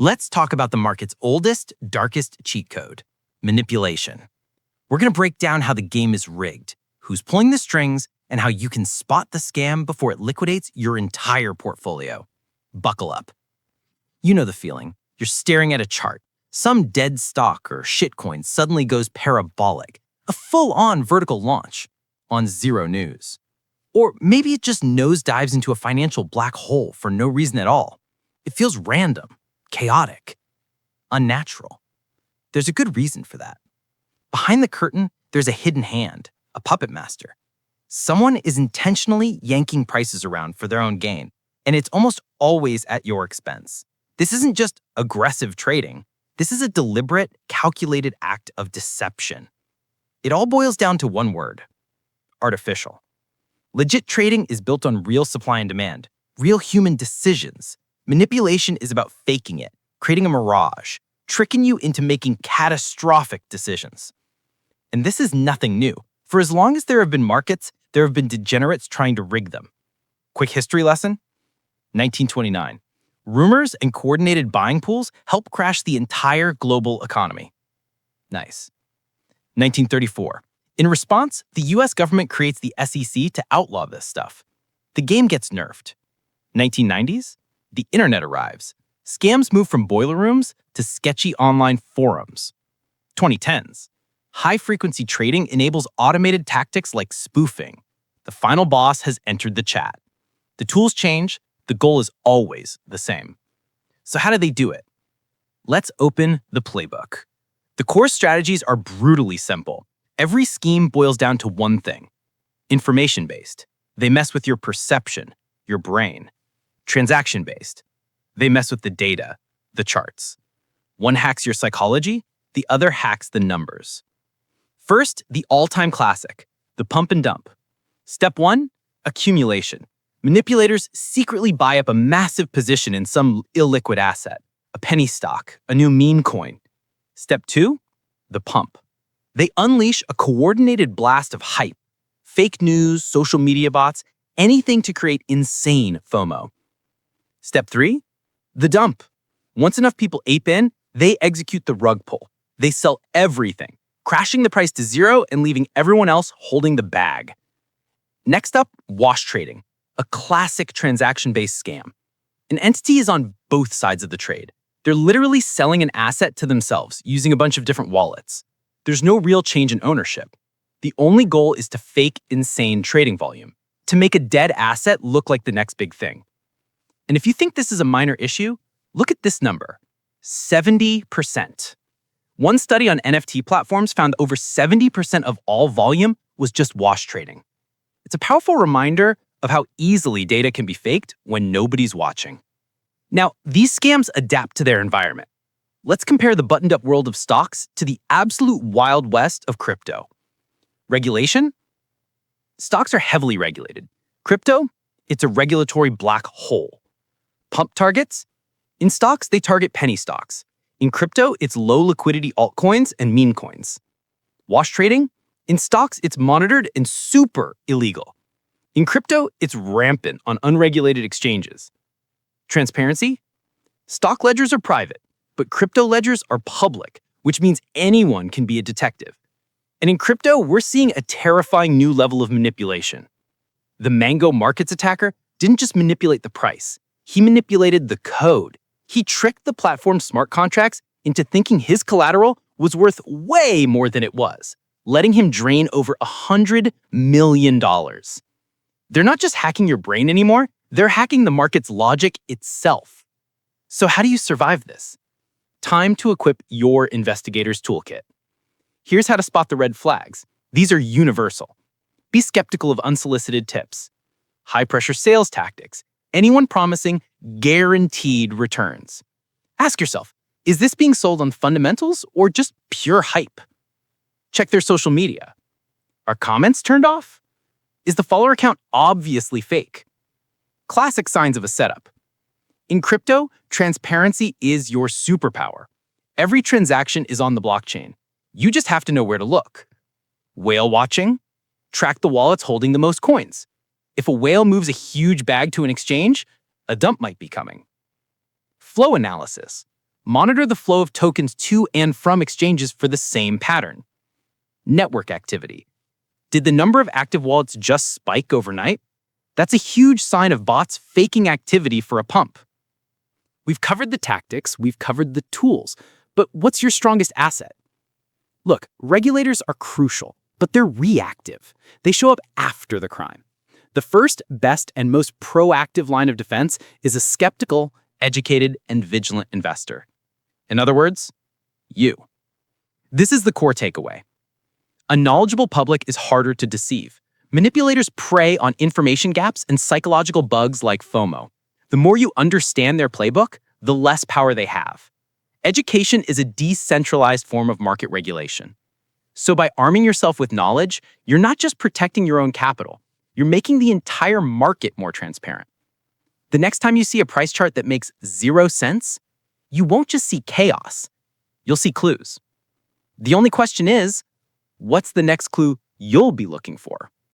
Let's talk about the market's oldest, darkest cheat code, manipulation. We're going to break down how the game is rigged, who's pulling the strings, and how you can spot the scam before it liquidates your entire portfolio. Buckle up. You know the feeling. You're staring at a chart. Some dead stock or shitcoin suddenly goes parabolic, a full-on vertical launch on zero news. Or maybe it just nosedives into a financial black hole for no reason at all. It feels random, chaotic, unnatural. There's a good reason for that. Behind the curtain, there's a hidden hand, a puppet master. Someone is intentionally yanking prices around for their own gain, and it's almost always at your expense. This isn't just aggressive trading. This is a deliberate, calculated act of deception. It all boils down to one word: artificial. Legit trading is built on real supply and demand, real human decisions. Manipulation is about faking it, creating a mirage, tricking you into making catastrophic decisions. And this is nothing new. For as long as there have been markets, there have been degenerates trying to rig them. Quick history lesson: 1929. Rumors and coordinated buying pools helped crash the entire global economy. Nice. 1934. In response, the US government creates the SEC to outlaw this stuff. The game gets nerfed. 1990s. The internet arrives. Scams move from boiler rooms to sketchy online forums. 2010s. High-frequency trading enables automated tactics like spoofing. The final boss has entered the chat. The tools change, the goal is always the same. So how do they do it? Let's open the playbook. The core strategies are brutally simple. Every scheme boils down to one thing: information-based. They mess with your perception, your brain. Transaction-based. They mess with the data, the charts. One hacks your psychology, the other hacks the numbers. First, the all-time classic, the pump and dump. Step 1, accumulation. Manipulators secretly buy up a massive position in some illiquid asset, a penny stock, a new meme coin. Step 2, the pump. They unleash a coordinated blast of hype, fake news, social media bots, anything to create insane FOMO. Step 3, the dump. Once enough people ape in, they execute the rug pull. They sell everything, crashing the price to zero and leaving everyone else holding the bag. Next up, wash trading, a classic transaction-based scam. An entity is on both sides of the trade. They're literally selling an asset to themselves using a bunch of different wallets. There's no real change in ownership. The only goal is to fake insane trading volume, to make a dead asset look like the next big thing. And if you think this is a minor issue, look at this number: 70%. One study on NFT platforms found over 70% of all volume was just wash trading. It's a powerful reminder of how easily data can be faked when nobody's watching. Now, these scams adapt to their environment. Let's compare the buttoned-up world of stocks to the absolute Wild West of crypto. Regulation? Stocks are heavily regulated. Crypto? It's a regulatory black hole. Pump targets? In stocks, they target penny stocks. In crypto, it's low-liquidity altcoins and meme coins. Wash trading? In stocks, it's monitored and super illegal. In crypto, it's rampant on unregulated exchanges. Transparency? Stock ledgers are private, but crypto ledgers are public, which means anyone can be a detective. And in crypto, we're seeing a terrifying new level of manipulation. The Mango Markets attacker didn't just manipulate the price. He manipulated the code. He tricked the platform's smart contracts into thinking his collateral was worth way more than it was, letting him drain over $100 million. They're not just hacking your brain anymore, they're hacking the market's logic itself. So how do you survive this? Time to equip your investigator's toolkit. Here's how to spot the red flags. These are universal. Be skeptical of unsolicited tips. High-pressure sales tactics. Anyone promising guaranteed returns. Ask yourself, is this being sold on fundamentals or just pure hype? Check their social media. Are comments turned off? Is the follower account obviously fake? Classic signs of a setup. In crypto, transparency is your superpower. Every transaction is on the blockchain. You just have to know where to look. Whale watching? Track the wallets holding the most coins. If a whale moves a huge bag to an exchange, a dump might be coming. Flow analysis. Monitor the flow of tokens to and from exchanges for the same pattern. Network activity. Did the number of active wallets just spike overnight? That's a huge sign of bots faking activity for a pump. We've covered the tactics, we've covered the tools, but what's your strongest asset? Look, regulators are crucial, but they're reactive. They show up after the crime. The first, best, and most proactive line of defense is a skeptical, educated, and vigilant investor. In other words, you. This is the core takeaway. A knowledgeable public is harder to deceive. Manipulators prey on information gaps and psychological bugs like FOMO. The more you understand their playbook, the less power they have. Education is a decentralized form of market regulation. So by arming yourself with knowledge, you're not just protecting your own capital, you're making the entire market more transparent. The next time you see a price chart that makes 0 sense, you won't just see chaos, you'll see clues. The only question is, what's the next clue you'll be looking for?